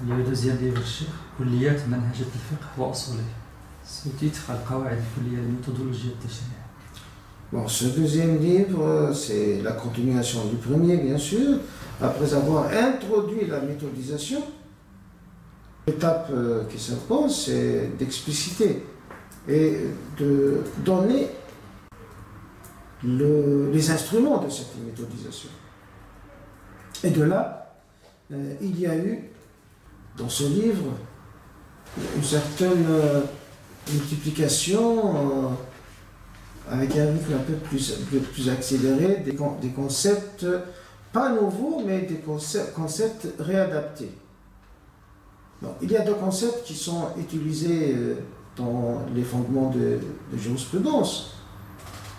Le deuxième livre, كليات منهج الفقه وأصوله. sous-titre القواعد الكلية للميثودولوجيا التشريعية. Bon, ce deuxième livre, c'est la continuation du premier, bien sûr. Après avoir introduit la méthodisation, l'étape qui s'impose, c'est d'expliciter et de donner les instruments de cette méthodisation. Et de là, il y a eu, dans ce livre, une certaine multiplication avec un rythme un peu plus accéléré, des concepts pas nouveaux, mais des concepts réadaptés. Donc, il y a deux concepts qui sont utilisés dans les fondements de jurisprudence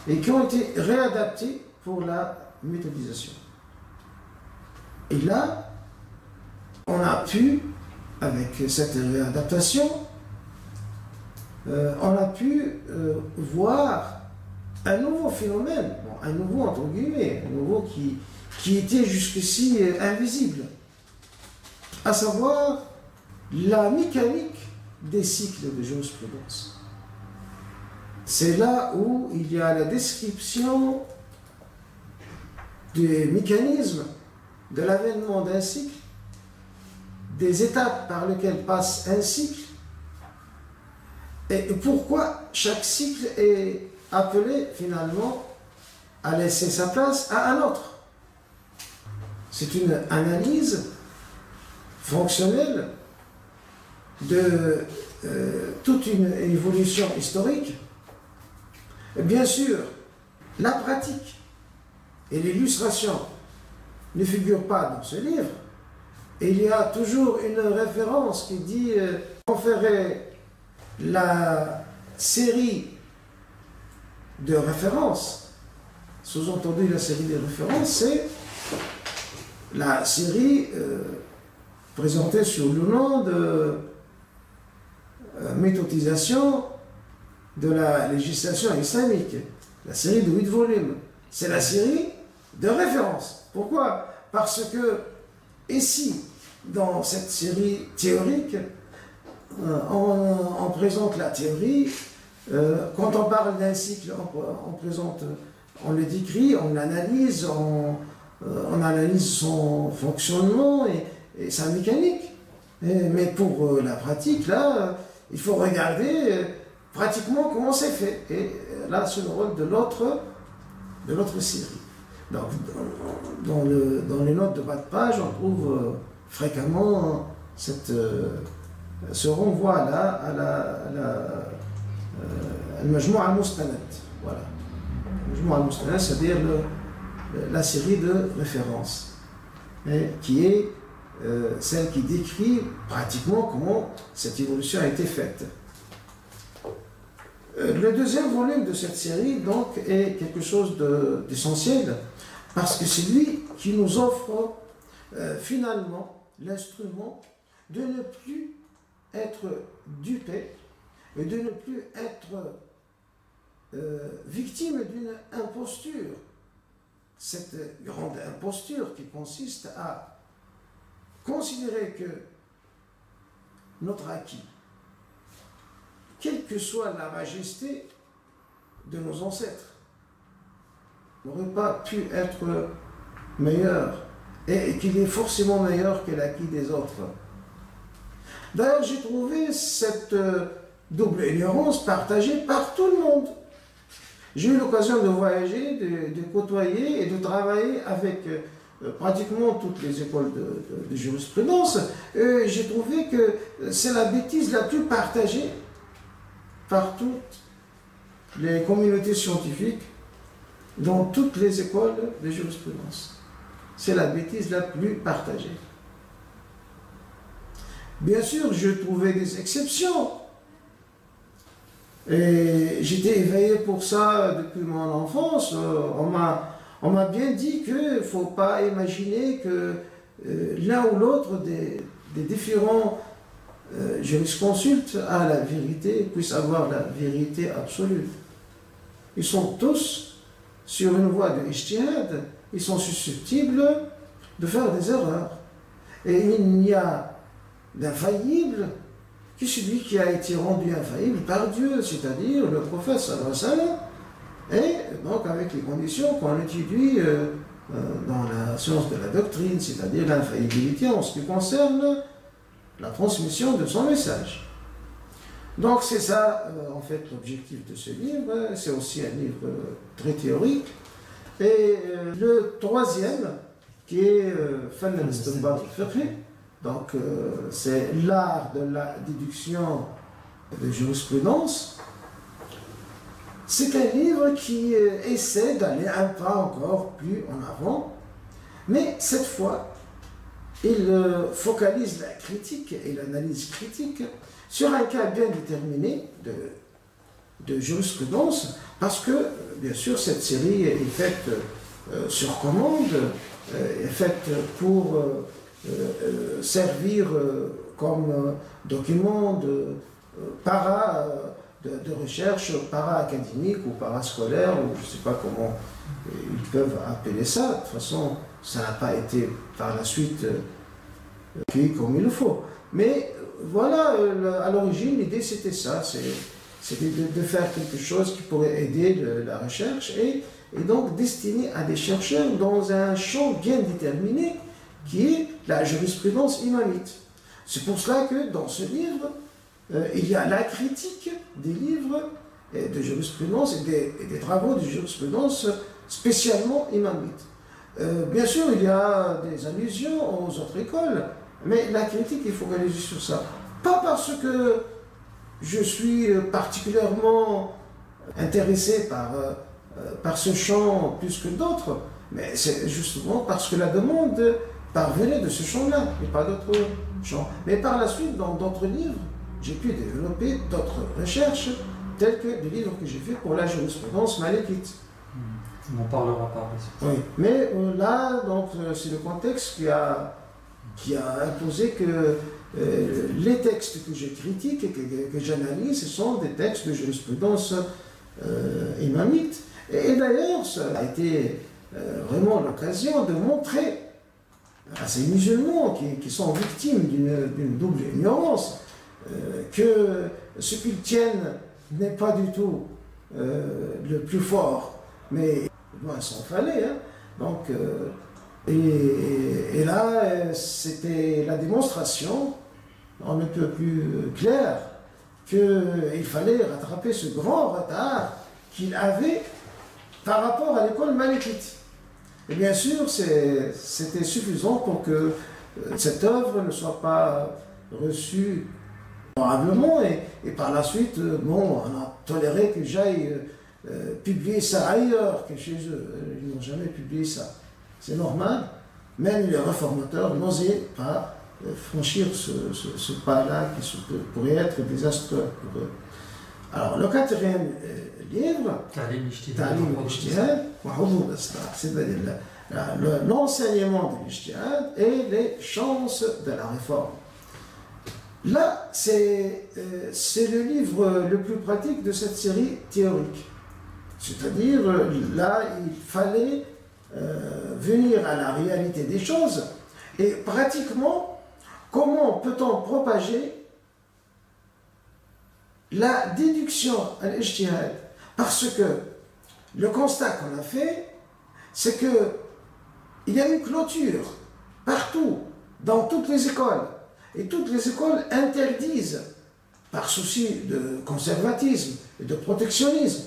et qui ont été réadaptés pour la méthodisation. Et là, on a pu, avec cette réadaptation, on a pu voir un nouveau phénomène, bon, un nouveau entre guillemets, un nouveau qui était jusqu'ici invisible, à savoir la mécanique des cycles de jurisprudence. C'est là où il y a la description des mécanismes de l'avènement d'un cycle, des étapes par lesquelles passe un cycle, et pourquoi chaque cycle est appelé finalement à laisser sa place à un autre. C'est une analyse fonctionnelle de toute une évolution historique. Et bien sûr, la pratique et l'illustration ne figurent pas dans ce livre. Et il y a toujours une référence qui dit on ferait la série de références. Sous-entendu, la série de références, c'est la série présentée sous le nom de méthodisation de la législation islamique. La série de 8 volumes. C'est la série de références. Pourquoi? Parce que ici, dans cette série théorique, on présente la théorie. Quand on parle d'un cycle, on le décrit, on l'analyse, on analyse son fonctionnement et sa mécanique. Mais pour la pratique, là, il faut regarder pratiquement comment c'est fait. Et là, c'est le rôle de l'autre série. Donc, dans les notes de bas de page, on trouve fréquemment ce renvoi-là à la Al-Majmou' al-Mustanad. Voilà. Al-Majmou' al-Mustanad, c'est-à-dire la série de références, qui est celle qui décrit pratiquement comment cette évolution a été faite. Le deuxième volume de cette série, donc, est quelque chose d'essentiel, parce que c'est lui qui nous offre finalement l'instrument de ne plus être dupé et de ne plus être victime d'une imposture. Cette grande imposture qui consiste à considérer que notre acquis, quelle que soit la majesté de nos ancêtres, n'aurait pas pu être meilleur et qu'il est forcément meilleur que l'acquis des autres. D'ailleurs, j'ai trouvé cette double ignorance partagée par tout le monde. J'ai eu l'occasion de voyager, de côtoyer et de travailler avec pratiquement toutes les écoles de jurisprudence. Et j'ai trouvé que c'est la bêtise la plus partagée par toutes les communautés scientifiques dans toutes les écoles de jurisprudence. C'est la bêtise la plus partagée. Bien sûr, je trouvais des exceptions. Et j'étais éveillé pour ça depuis mon enfance. On m'a bien dit qu'il ne faut pas imaginer que l'un ou l'autre des différents jurisconsultes a la vérité, puisse avoir la vérité absolue. Ils sont tous sur une voie de ijtihad, ils sont susceptibles de faire des erreurs. Et il n'y a d'infaillible que celui qui a été rendu infaillible par Dieu, c'est-à-dire le prophète sallallahu alayhi wa sallam, et donc avec les conditions qu'on étudie dans la science de la doctrine, c'est-à-dire l'infaillibilité en ce qui concerne la transmission de son message. Donc c'est ça, en fait, l'objectif de ce livre. C'est aussi un livre très théorique. Et le troisième, qui est Fann al-Istinbat al-Fiqhi, donc c'est l'art de la déduction de jurisprudence. C'est un livre qui essaie d'aller un pas encore plus en avant, mais cette fois, il focalise la critique et l'analyse critique sur un cas bien déterminé de jurisprudence, parce que, bien sûr, cette série est faite sur commande, est faite pour servir comme document de recherche para-académique ou parascolaire, ou je ne sais pas comment ils peuvent appeler ça. De toute façon, ça n'a pas été par la suite accueilli comme il le faut. Mais voilà, à l'origine, l'idée c'était ça, c'était de faire quelque chose qui pourrait aider la recherche et donc destiné à des chercheurs dans un champ bien déterminé qui est la jurisprudence imamite. C'est pour cela que dans ce livre, il y a la critique des livres de jurisprudence et des travaux de jurisprudence spécialement imamites. Bien sûr, il y a des allusions aux autres écoles, mais la critique est focalisée sur ça. Pas parce que je suis particulièrement intéressé par ce champ plus que d'autres, mais c'est justement parce que la demande parvenait de ce champ-là, et pas d'autres champs. Mais par la suite, dans d'autres livres, j'ai pu développer d'autres recherches, telles que des livres que j'ai fait pour la jurisprudence malékite. On en parlera par la suite. Oui, mais là, donc, c'est le contexte qui a imposé que les textes que je critique et que j'analyse, ce sont des textes de jurisprudence imamite. Et d'ailleurs, ça a été vraiment l'occasion de montrer à ces musulmans qui sont victimes d'une double ignorance que ce qu'ils tiennent n'est pas du tout le plus fort, mais loin s'en fallait. Hein. Donc, et là, c'était la démonstration, on ne peut plus clair, qu'il fallait rattraper ce grand retard qu'il avait par rapport à l'école malékite. Et bien sûr, c'était suffisant pour que cette œuvre ne soit pas reçue favorablement et par la suite, bon, on a toléré que j'aille publier ça ailleurs que chez eux. Ils n'ont jamais publié ça. C'est normal. Même les réformateurs n'osaient pas franchir ce pas-là qui pourrait être désastreux pour eux. Alors, le quatrième livre, Ta'lim al-Ijtihad wa Hudud al-Islah, c'est-à-dire l'enseignement de l'Ijtihad et les chances de la réforme. Là, c'est le livre le plus pratique de cette série théorique. C'est-à-dire, là, il fallait venir à la réalité des choses et pratiquement, comment peut-on propager la déduction à l'ijtihad? Parce que le constat qu'on a fait, c'est qu'il y a une clôture partout, dans toutes les écoles. Et toutes les écoles interdisent, par souci de conservatisme et de protectionnisme,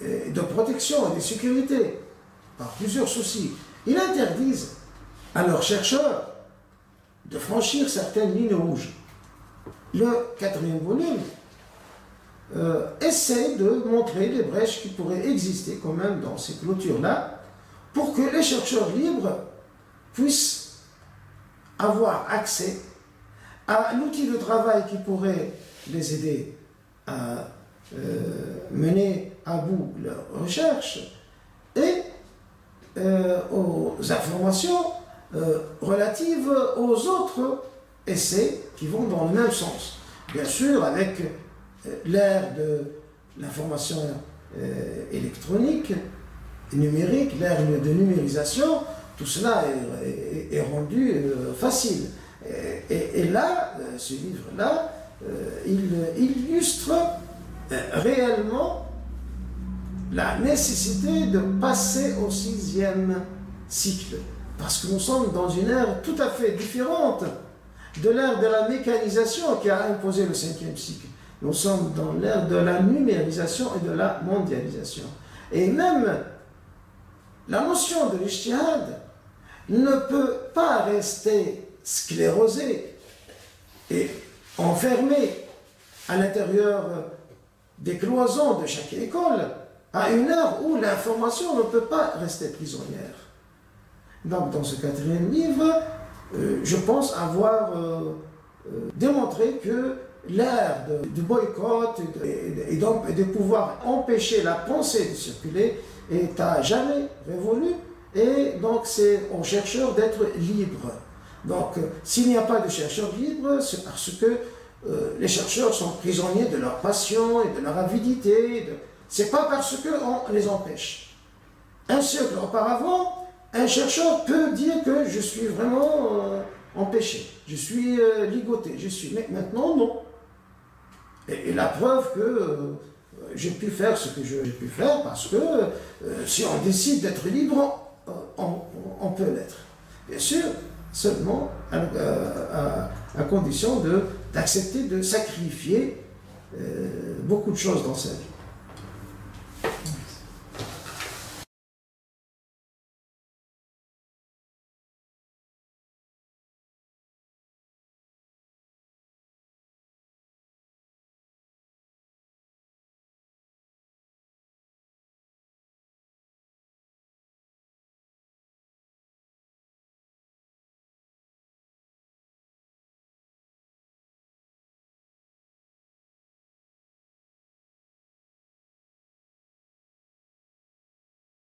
et de protection et de sécurité, par plusieurs soucis, ils interdisent à leurs chercheurs de franchir certaines lignes rouges. Le quatrième volume essaie de montrer les brèches qui pourraient exister quand même dans ces clôtures-là pour que les chercheurs libres puissent avoir accès à l'outil de travail qui pourrait les aider à mener à bout leurs recherches et aux informations relatives aux autres essais qui vont dans le même sens. Bien sûr, avec l'ère de l'information électronique, numérique, l'ère de numérisation, tout cela est rendu facile. Et là, ce livre-là, il illustre réellement la nécessité de passer au 6e cycle. Parce que nous sommes dans une ère tout à fait différente de l'ère de la mécanisation qui a imposé le 5e cycle. Nous sommes dans l'ère de la numérisation et de la mondialisation. Et même la notion de l'ijtihad ne peut pas rester sclérosée et enfermée à l'intérieur des cloisons de chaque école, à une heure où l'information ne peut pas rester prisonnière. Donc, dans ce 4e livre, je pense avoir démontré que l'ère du boycott et de pouvoir empêcher la pensée de circuler est à jamais révolue, et donc c'est aux chercheurs d'être libres. Donc, s'il n'y a pas de chercheurs libres, c'est parce que les chercheurs sont prisonniers de leur passion et de leur avidité. C'est pas parce qu'on les empêche. Un siècle auparavant, un chercheur peut dire que je suis vraiment empêché, je suis ligoté, mais maintenant non. Et la preuve que j'ai pu faire ce que j'ai pu faire, parce que si on décide d'être libre, on peut l'être. Bien sûr, seulement à condition d'accepter de sacrifier beaucoup de choses dans sa vie.